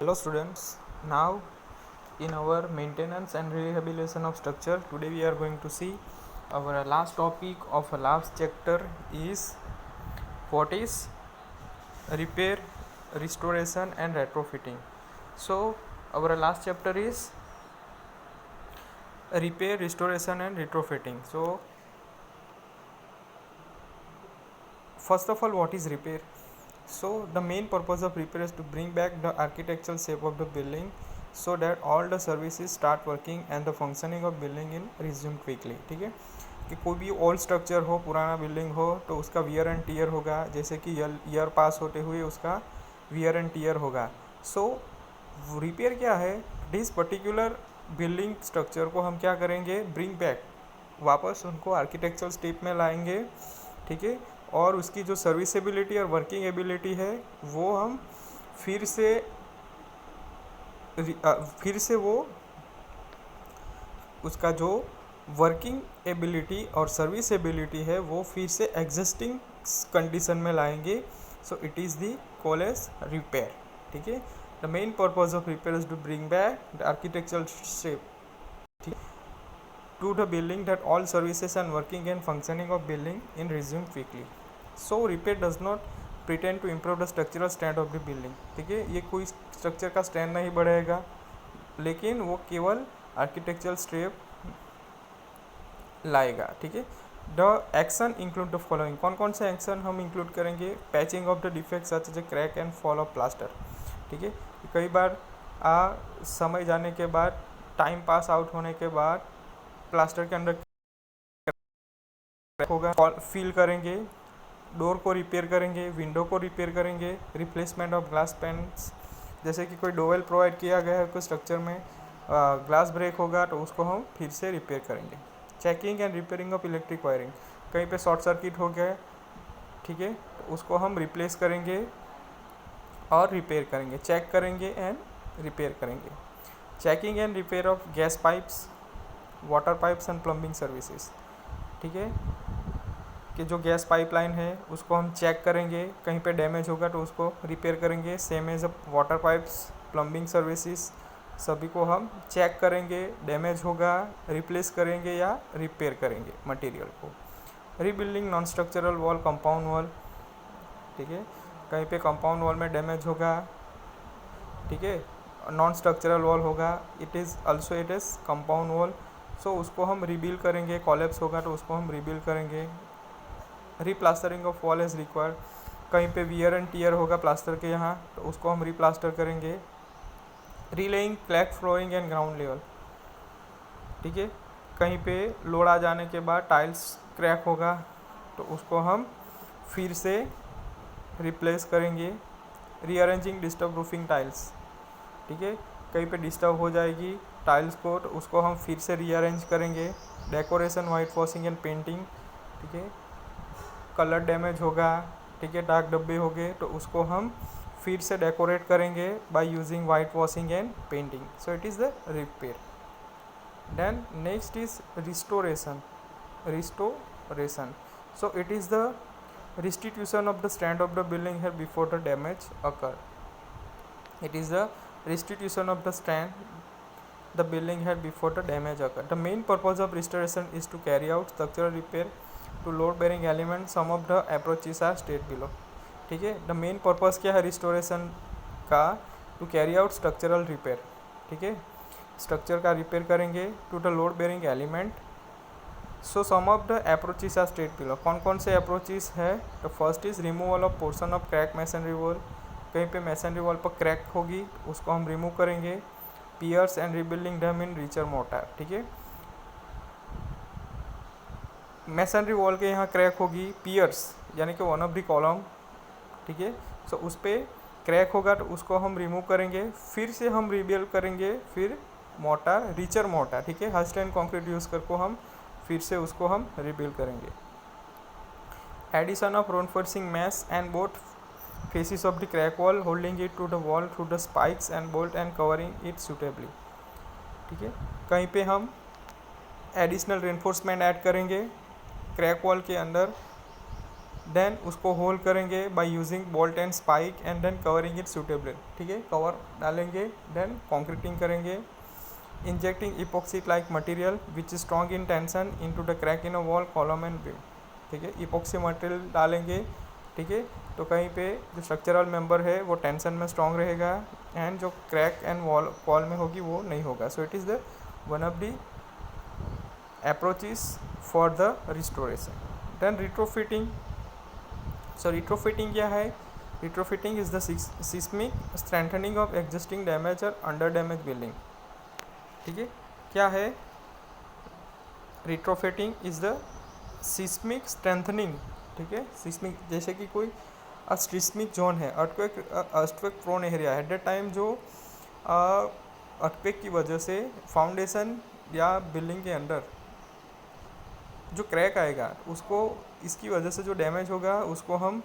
Hello students, now in our maintenance and rehabilitation of structure, today we are going to see our last topic of a last chapter is what is repair, restoration and retrofitting. So our last chapter is repair, restoration and retrofitting. So first of all, what is repair? So the main purpose of repair is to bring back the architectural shape of the building so that all the services start working and the functioning of building in resume quickly. ठीक है, कि कोई भी old structure हो, पुराना building हो, तो उसका वियर एंड टीयर होगा, जैसे कि ईयर पास होते हुए उसका वियर एंड टीयर होगा. सो रिपेयर क्या है? दिस पर्टिकुलर बिल्डिंग स्ट्रक्चर को हम क्या करेंगे? ब्रिंग बैक, वापस उनको आर्किटेक्चरल स्टेप में लाएंगे. ठीक है, और उसकी जो सर्विसेबिलिटी और वर्किंग एबिलिटी है वो हम फिर से वो उसका जो वर्किंग एबिलिटी और सर्विसेबिलिटी है वो फिर से एग्जिस्टिंग कंडीशन में लाएंगे. So it is the call as repair. ठीक है, the main purpose of repair is to bring back the architectural shape to the building that all services and working and functioning of building in resume quickly. So repair does not pretend to improve the structural strength of the building. ठीक है, ये कोई structure का strength नहीं बढ़ाएगा, लेकिन वो केवल आर्किटेक्चरल स्टेप लाएगा. ठीक है, the action include the following. कौन कौन से एक्शन हम इंक्लूड करेंगे? Patching of the defect such as crack and fall of plaster. ठीक है, कई बार समय जाने के बाद, टाइम पास आउट होने के बाद प्लास्टर के अंदर होगा, फिल करेंगे, डोर को रिपेयर करेंगे, विंडो को रिपेयर करेंगे, रिप्लेसमेंट ऑफ ग्लास पैन्स, जैसे कि कोई डोवेल प्रोवाइड किया गया है कोई स्ट्रक्चर में, ग्लास ब्रेक होगा तो उसको हम फिर से रिपेयर करेंगे. Checking and repairing of electric wiring, कहीं पे शॉर्ट सर्किट हो गया, ठीक है, तो उसको हम रिप्लेस करेंगे और रिपेयर करेंगे. चेक करेंगे एंड रिपेयर करेंगे. Checking and repair of gas pipes, water pipes and plumbing services. ठीक है, कि जो गैस पाइपलाइन है उसको हम चेक करेंगे, कहीं पे डैमेज होगा तो उसको रिपेयर करेंगे. Same as water pipes, plumbing services, सभी को हम चेक करेंगे, डैमेज होगा रिप्लेस करेंगे या रिपेयर करेंगे मटेरियल को. Rebuilding non structural wall, compound wall. ठीक है, कहीं पे कंपाउंड वॉल में डैमेज होगा, ठीक है, नॉन स्ट्रक्चरल वॉल होगा, इट इज़ कंपाउंड वॉल. सो उसको हम रिबिल्ड करेंगे. कॉलेप्स होगा तो उसको हम रिबिल्ड करेंगे. Replastering of wall is required, कहीं पे वियर एंड टीयर होगा प्लास्टर के यहाँ तो उसको हम रीप्लास्टर करेंगे. Relaying clack flooring and ground level. ठीक है, कहीं पे लोड आ जाने के बाद टाइल्स क्रैक होगा तो उसको हम फिर से रिप्लेस करेंगे. Rearranging disturb roofing tiles. ठीक है, कहीं पे डिस्टर्ब हो जाएगी टाइल्स को तो उसको हम फिर से रीअरेंज करेंगे. Decoration, white washing and painting. ठीक है, कलर डैमेज होगा, ठीक है, डार्क डब्बे हो गए तो उसको हम फिर से डेकोरेट करेंगे by using white washing and painting. So it is the repair. Then next is restoration. So it is the restitution of the strength of the building here before the damage occur. It is the restitution of the strength the building had before the damage occur. The main purpose of restoration is to carry out structural repair to load bearing elements. Some of the approaches are stated below. ठीक है, the main purpose क्या है restoration का? To carry out structural repair. ठीक है, structure का repair करेंगे to the load bearing element. So some of the approaches are state below. कौन कौन से अप्रोचेस है? तो first is removal of portion of crack masonry wall. कहीं पे मैसनरी वॉल पर क्रैक होगी उसको हम रिमूव करेंगे. Piers and rebuilding them in richer mortar. ठीक है, मैसनरी वॉल के यहाँ क्रैक होगी, पियर्स यानी कि वन ऑफ द कॉलम. ठीक है, सो उस पर क्रैक होगा तो उसको हम रिमूव करेंगे, फिर से हम रिबिल्ड करेंगे. फिर मोर्टार, रिचर मोर्टार, ठीक है, हार्ड स्टैंड कॉन्क्रीट यूज़ करके हम फिर से उसको हम रिबिल्ड करेंगे. Addition of reinforcing mesh and both faces of the crack wall, holding it to the wall through the spikes and bolt and covering it suitably. ठीक है, कहीं पे हम एडिशनल रेनफोर्समेंट ऐड करेंगे क्रैक वॉल के अंदर then उसको hold करेंगे by using bolt and spike and then covering it suitable, ठीक है, कवर डालेंगे, देन कॉन्क्रीटिंग करेंगे, injecting epoxy like material which is strong in tension into the crack in a wall column and beam, ठीक है, epoxy material डालेंगे, ठीक है, तो कहीं पे जो स्ट्रक्चरल मेंबर है वो टेंशन में स्ट्रॉन्ग रहेगा एंड जो क्रैक एंड वॉल में होगी वो नहीं होगा. सो it is the one of the approaches for the restoration. Then retrofitting. So retrofitting क्या है? Retrofitting is the seismic strengthening of existing damaged or under damaged building. ठीक है, क्या है? Retrofitting is the seismic strengthening, ठीक है, seismic जैसे कि कोई seismic zone है, earthquake prone एरिया है, एट द टाइम जो earthquake की वजह से फाउंडेशन या बिल्डिंग के अंदर जो क्रैक आएगा उसको, इसकी वजह से जो डैमेज होगा उसको हम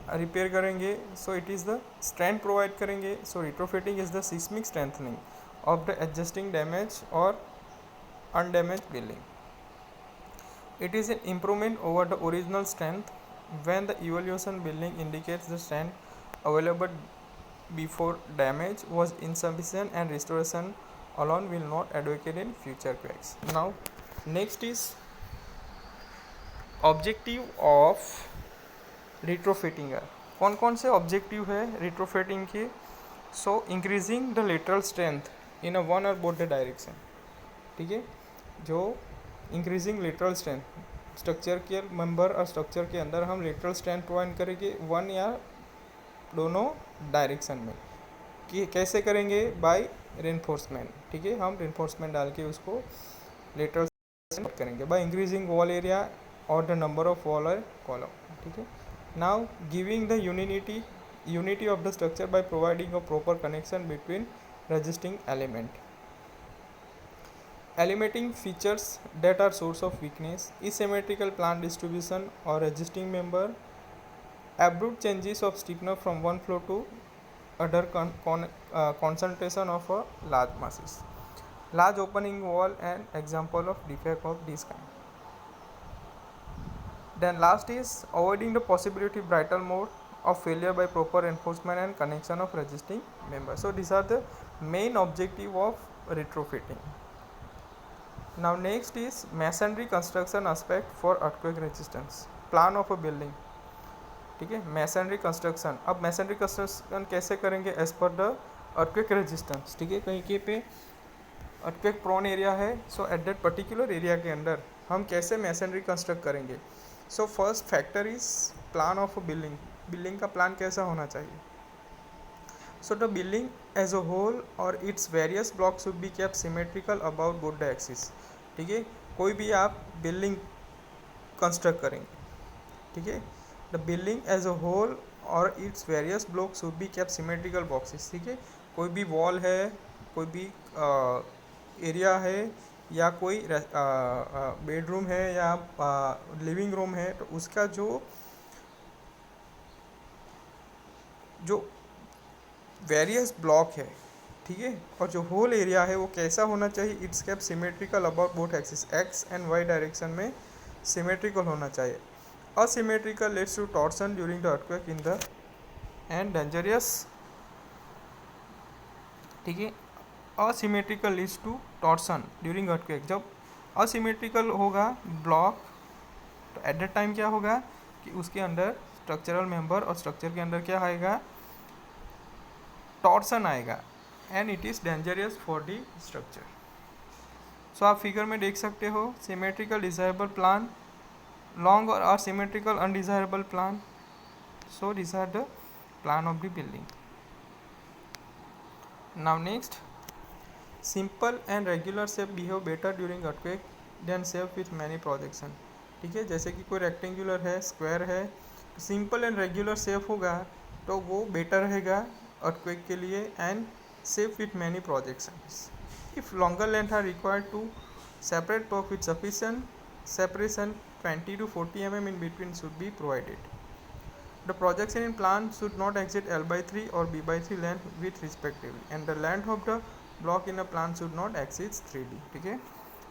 रिपेयर करेंगे. So it is the strength provide करेंगे. So retrofitting is the seismic strengthening of the adjusting damage और undamage building. It is an improvement over the original strength when the evolution building indicates the strength available before damage was insufficient and restoration alone will not advocate in future cracks. Now next is objective of retrofitting. कौन कौन से objective है retrofitting के? सो increasing the lateral strength in a one और both the direction, ठीक है, जो increasing lateral strength structure के मेंबर और स्ट्रक्चर के अंदर हम लेटरल स्ट्रेंथ प्रोवाइड करेंगे वन या दोनों डायरेक्शन में. कि कैसे करेंगे? बाय रेनफोर्समेंट, ठीक है, हम रेनफोर्समेंट डाल के उसको लेटरल स्ट्रेंथ करेंगे बाय इंक्रीजिंग वॉल एरिया और द नंबर ऑफ वॉल और कॉलम, ठीक है. Now giving the unity of the structure by providing a proper connection between resisting element. Eliminating features that are source of weakness, asymmetrical plant distribution or resisting member, abrupt changes of stiffness from one floor to other, concentration of a large masses, large opening wall and example of defect of this kind. Then last is avoiding the possibility brittle mode of failure by proper enforcement and connection of resisting members. So these are the main objective of retrofitting. Now next is masonry construction aspect for earthquake resistance. Plan of a building, ठीक है, masonry construction. अब masonry construction कैसे करेंगे? as per the earthquake resistance, ठीक है, कहीं के पे earthquake prone area है, so at that particular area के अंदर हम कैसे masonry construct करेंगे? So first factor is plan of a building. Building का प्लान कैसा होना चाहिए? So the building as a whole और its various block should be kept symmetrical about both the axis, ठीक है, कोई भी आप बिल्डिंग कंस्ट्रक्ट करेंगे, ठीक है, the building as a whole और its various block should be kept symmetrical boxes, ठीक है, कोई भी वॉल है, कोई भी एरिया है या कोई बेडरूम है या लिविंग रूम है, तो उसका जो वेरियस ब्लॉक है, ठीक है, और जो होल एरिया है वो कैसा होना चाहिए? It's kept symmetrical about both axis, X and Y direction में सिमेट्रिकल होना चाहिए. Asymmetrical leads to torsion during the earthquake in the end dangerous, ठीक है, asymmetrical leads to torsion during earthquake. जब असिमेट्रिकल होगा ब्लॉक तो एट द टाइम क्या होगा कि उसके अंदर स्ट्रक्चरल मेंबर और स्ट्रक्चर के अंदर क्या आएगा? टॉर्सन आएगा and it is dangerous for the structure. So आप फिगर में देख सकते हो सिमेट्रिकल डिजायरेबल प्लान, लॉन्ग और asymmetrical undesirable plan. So this are the plan of the building. Now next, simple and regular shape behave better during earthquake than shape with many projection, ठीक है, जैसे कि कोई रेक्टेंगुलर है, square है, simple and regular shape होगा तो वो बेटर रहेगा अर्थक्वेक के लिए and shape with many projections. If longer length are required to separate block with sufficient separation 20 to 40 mm in between should be provided. The projection in plan should not exceed L/3 or B/3 length with respectively, and the length of the block in a plan should not exceed 3D, ठीक है,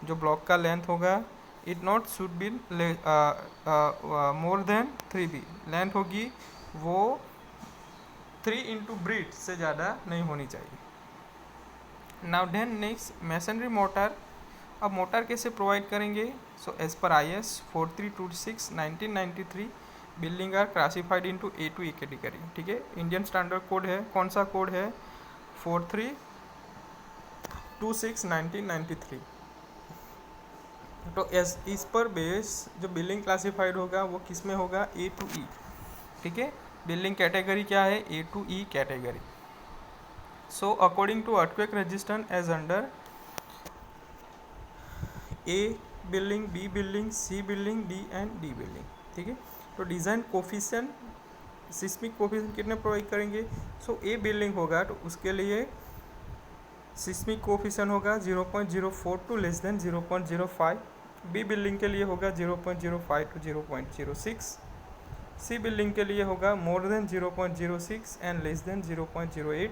जो block का length होगा it not should be more than 3b, length होगी वो 3 into breathe से ज़्यादा नहीं होनी चाहिए। Now then next masonry mortar. अब मोटर कैसे प्रोवाइड करेंगे? So as per IS 4326 1993 building are classified into A2E category. ठीक है, इंडियन स्टैंडर्ड कोड है, कौन सा कोड है? 4326 1993। तो इस पर बेस जो बिल्डिंग क्लासिफाइड होगा वो किस में होगा? A2E। ठीक है, बिल्डिंग कैटेगरी क्या है? A2E category. So according to earthquake resistance as under A building, B building, C building, D and D building. ठीक है, तो डिज़ाइन कोफिशिएंट, सिस्मिक कोफिशिएंट कितने प्रोवाइड करेंगे? सो A बिल्डिंग होगा तो उसके लिए सिस्मिक कोफिशिएंट होगा 0.04 to less than 0.05। B building के लिए होगा 0.05 टू 0.06। C बिल्डिंग के लिए होगा more than 0.06 and less than 0.08।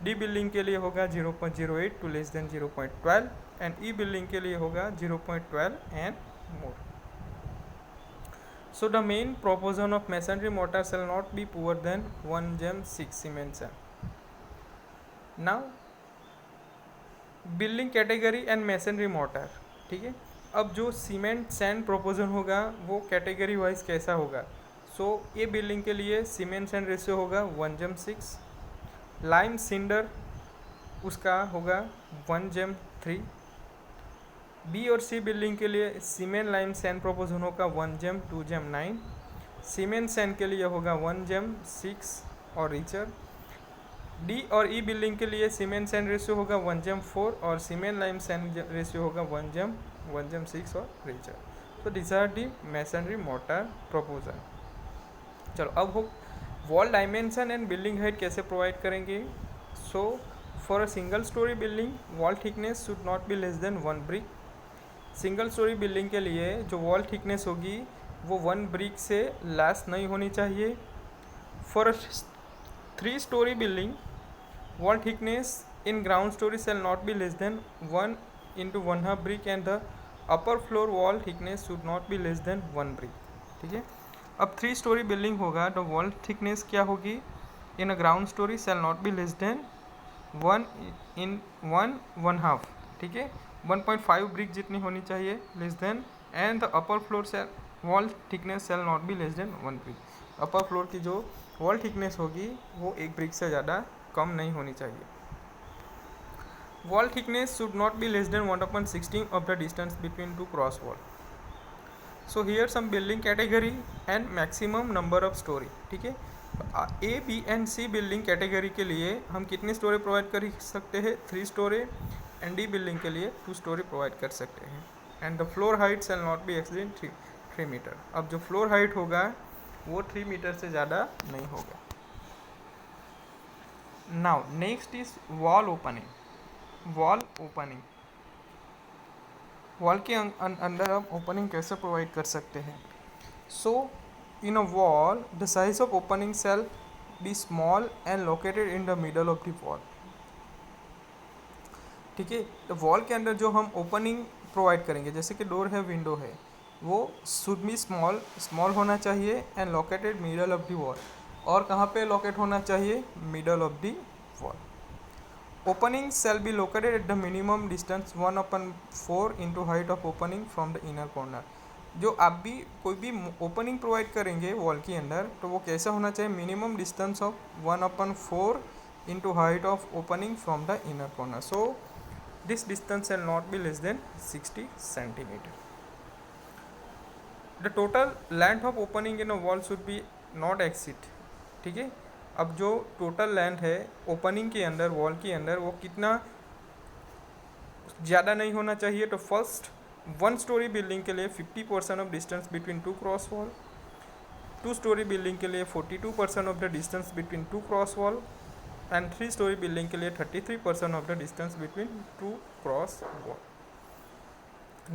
D building के लिए होगा 0.08 to less than 0.12 and E building के लिए होगा 0.12 and more. So the main proportion of masonry mortar shall not be poor than 1 gem 6 cement sand. Now building category and masonry motor. ठीक है, अब जो सीमेंट सैंड प्रोपोजन होगा वो category wise कैसा होगा? सो ए बिल्डिंग के लिए सीमेंट सैंड रेशियो होगा 1:6, लाइम सिंडर उसका होगा 1:3। बी और सी बिल्डिंग के लिए सीमेंट लाइम सैंड प्रोपोजन होगा 1:2:9। सीमेंट सैंड के लिए होगा 1:6 और रिचर। डी और ई बिल्डिंग के लिए सीमेंट सैंड रेशियो होगा 1:4 और सीमेंट लाइम सैंड रेशियो होगा 1:6 और रिचर। तो this are the masonry mortar proposal. चलो अब हो wall dimension and building height कैसे प्रोवाइड करेंगे? So for a single storey building wall thickness should not be less than 1 brick. Single storey building के लिए जो वॉल थिकनेस होगी वो 1 ब्रिक से लेस नहीं होनी चाहिए। For a 3 story building wall thickness in ground story shall not be less than 1 into 1/2 brick and the upper floor wall thickness should not be less than 1 brick। ठीक है, अब 3 story building होगा तो wall thickness क्या होगी? In a ground storey shall not be less than 1 in 1/2। ठीक है, 1.5 brick जितनी होनी चाहिए less than, and the upper floor shall wall thickness shall not be less than 1 brick. Upper floor की जो वॉल थिकनेस होगी वो 1 ब्रिक से ज़्यादा कम नहीं होनी चाहिए। Wall thickness should not be less than 1/16 of the distance between 2 cross wall. So here some building category and maximum number of storey. ठीक है, A B and C building category के लिए हम कितनी स्टोरी प्रोवाइड कर सकते हैं? 3 story. And D building के लिए 2 स्टोरी प्रोवाइड कर सकते हैं। And the floor height shall not be exceed 3 metre. अब जो फ्लोर हाइट होगा वो 3 मीटर से ज़्यादा नहीं होगा। Now next is wall opening. Wall opening, wall के अंदर हम ओपनिंग कैसे प्रोवाइड कर सकते हैं? So in a wall the size of opening shall be small and located in the middle of the wall. ठीक है, तो वॉल के अंदर जो हम ओपनिंग प्रोवाइड करेंगे जैसे कि डोर है, विंडो है, वो शुड बी स्मॉल होना चाहिए and located middle of the wall. और कहाँ पे लोकेट होना चाहिए? Middle of the wall. Opening shall be located at the minimum distance 1/4 into height of opening from the inner corner. जो आप भी कोई भी ओपनिंग प्रोवाइड करेंगे वॉल के अंदर तो वो कैसा होना चाहिए? Minimum distance of 1/4 into height of opening from the inner corner. So this distance shell not be less then 60 centimetre. The total length of opening in a wall should be not exceed. ठीक है, अब जो total length है opening के अंदर, wall के अंदर, वो कितना ज़्यादा नहीं होना चाहिए? तो फर्स्ट 1 स्टोरी बिल्डिंग के लिए 50% of distance between 2 cross wall. 2 story building के लिए 42% of the distance between 2 cross wall and 3 story building के लिए 33% of the distance between 2 cross wall.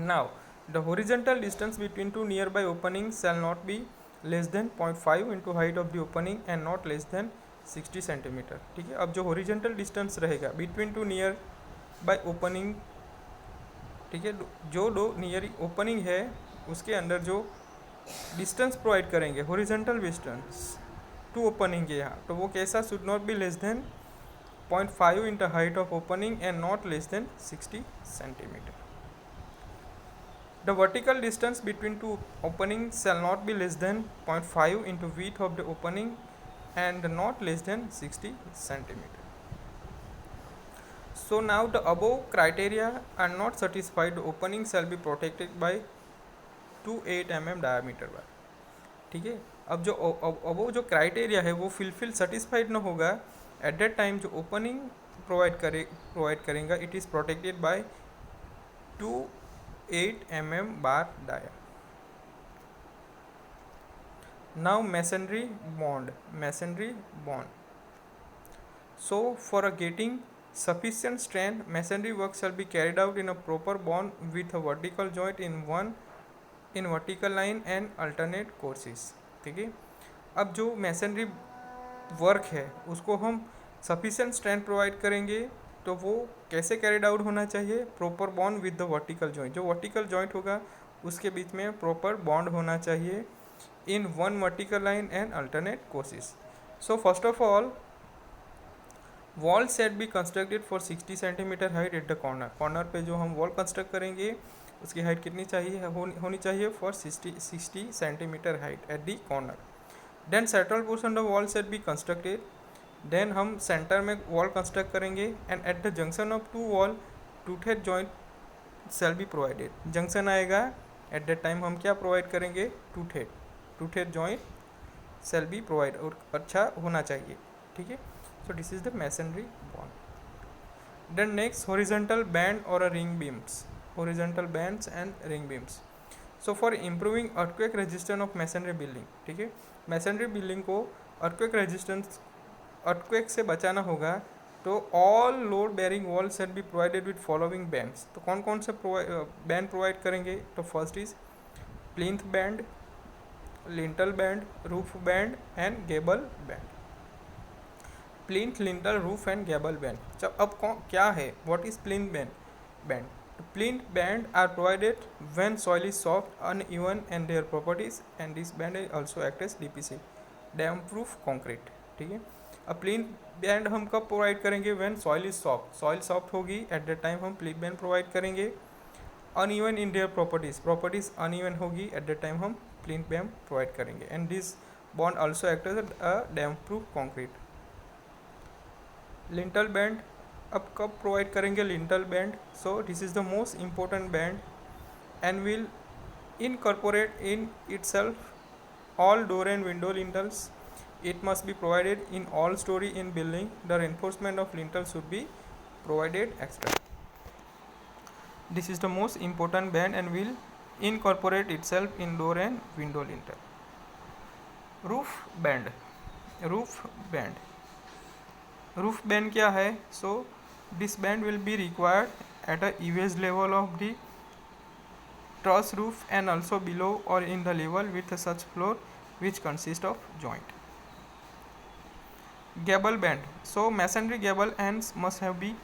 Now the horizontal distance between 2 near by opening shell not be less then 0.5 into height of the opening and not less than 60 centimetre. ठीक है, अब जो horizontal distance रहेगा between 2 near by opening ठीक है, जो dough near opening है उसके अंदर जो डिस्टेंस प्रोवाइड करेंगे, हॉरिजॉन्टल डिस्टेंस टू ओपनिंग के यहाँ, तो वो कैसा, should not be less then 0.5 into height of opening and not less than 60 centimetre. The vertical distance between two openings shall not be less than 0.5 into width of the opening and not less than 60 centimeter. So now the above criteria are not satisfied. The opening shall be protected by 28 mm diameter bar. ठीक है, अब जो अबो जो criteria है वो fulfil satisfied न होगा, eight that time जो ओपनिंग प्रोवाइड करेगा it is protected by 28 mm bar dia. Now masonry bond. So for a getting sufficient strength, masonry work shall be carried out in a proper bond with a vertical joint in vertical line and alternate courses. ठीक है, अब जो masonry work है उसको हम sufficient strength provide करेंगे, तो वो कैसे कैरिड आउट होना चाहिए, proper bond with the vertical joint. जो वर्टिकल जॉइंट होगा उसके बीच में प्रॉपर बॉन्ड होना चाहिए in one vertical line and alternate courses. So first of all, wall set be constructed for 60 centimetre height at the corner पे जो हम wall construct करेंगे उसकी हाइट कितनी चाहिए, होनी चाहिए for 60 centimetre height at the corner. Then central portion of wall set be constructed. Then हम सेंटर में वॉल कंस्ट्रक्ट करेंगे and at the junction of two wall toothed joint shall be provided. Junction आएगा at that time हम क्या provide करेंगे, toothed joint shall be provide, और अच्छा होना चाहिए. ठीक है, so this is the masonry bond. Then next, horizontal band और ring beams. Horizontal bands and ring beams. So for improving earthquake resistance of masonry building. ठीक है, मैसनरी बिल्डिंग को अर्थक्वेक रेजिस्टेंस, अर्थक्वेक से बचाना होगा, तो all load bearing wall set be provided with following bands. तो कौन कौन से बैंड प्रोवाइड करेंगे, तो first is plinth band, lintel band, roof band and Gable band. Plinth, lintel, roof and Gable band. जब अब क्या है, what is plinth band? Plinth band are provided when soil is soft, uneven and their properties, and this band also act as DPC, dam proof concrete. ठीक है, अब plinth band हम कब provide करेंगे, when soil is soft. Soil soft होगी at that time हम plinth band provide करेंगे. Uneven in their properties uneven होगी एट दैट टाइम हम प्लिंथ बैंड प्रोवाइड करेंगे, and this bond also act as a damp proof concrete. Lintel band अब कब provide करेंगे, lintel band. So this is the most important band and will incorporate in itself all door and window lintels. It must be provided in all story in building. The reinforcement of lintel should be provided extra. This is the most important band and will incorporate itself in door and window lintel. Roof band. Roof band क्या है? So this band will be required at a eaves level of the truss roof and also below or in the level with such floor which consist of joint. Gable band. So masonry gable ends must have be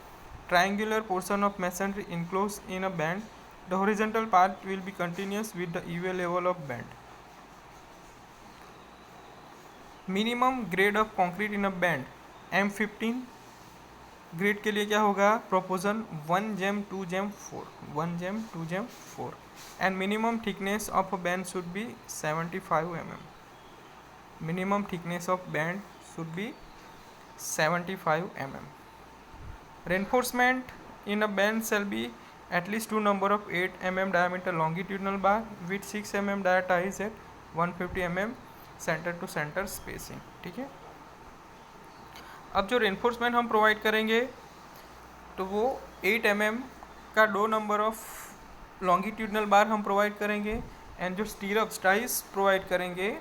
triangular portion of masonry enclosed in a band. The horizontal part will be continuous with the EVA level of band. Minimum grade of concrete in a band M15 grade के लिए क्या होगा, प्रोपोजन 1:2:4 and minimum thickness of a band should be 75 mm. Minimum thickness of band should be 75 mm. Reinforcement in a band shall be at least two number of 8 mm diameter longitudinal bar with 6 mm dia ties at 150 mm center to center spacing. ठीक है, अब जो reinforcement हम provide करेंगे तो वो 8 mm का 2 number of longitudinal बार हम प्रोवाइड करेंगे, एंड जो स्टीरअप टाइज प्रोवाइड करेंगे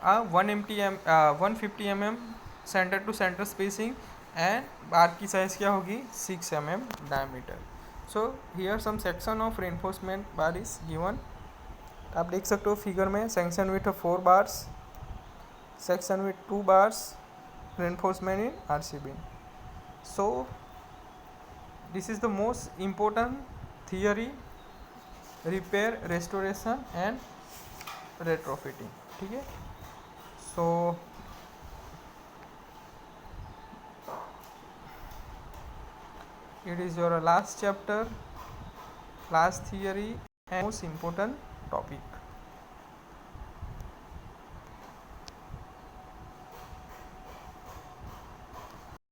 150 mm centre to centre spacing, and bar की साइज क्या होगी 6 mm diameter. So here some section of reinforcement bar is given. आप देख सकते हो फिगर में, section with 4 bars, section with 2 bars, reinforcement in RC beam. So this is the most important theory repair, restoration and retrofitting. ठीक है, सो it is your last chapter, last theory and most important topic.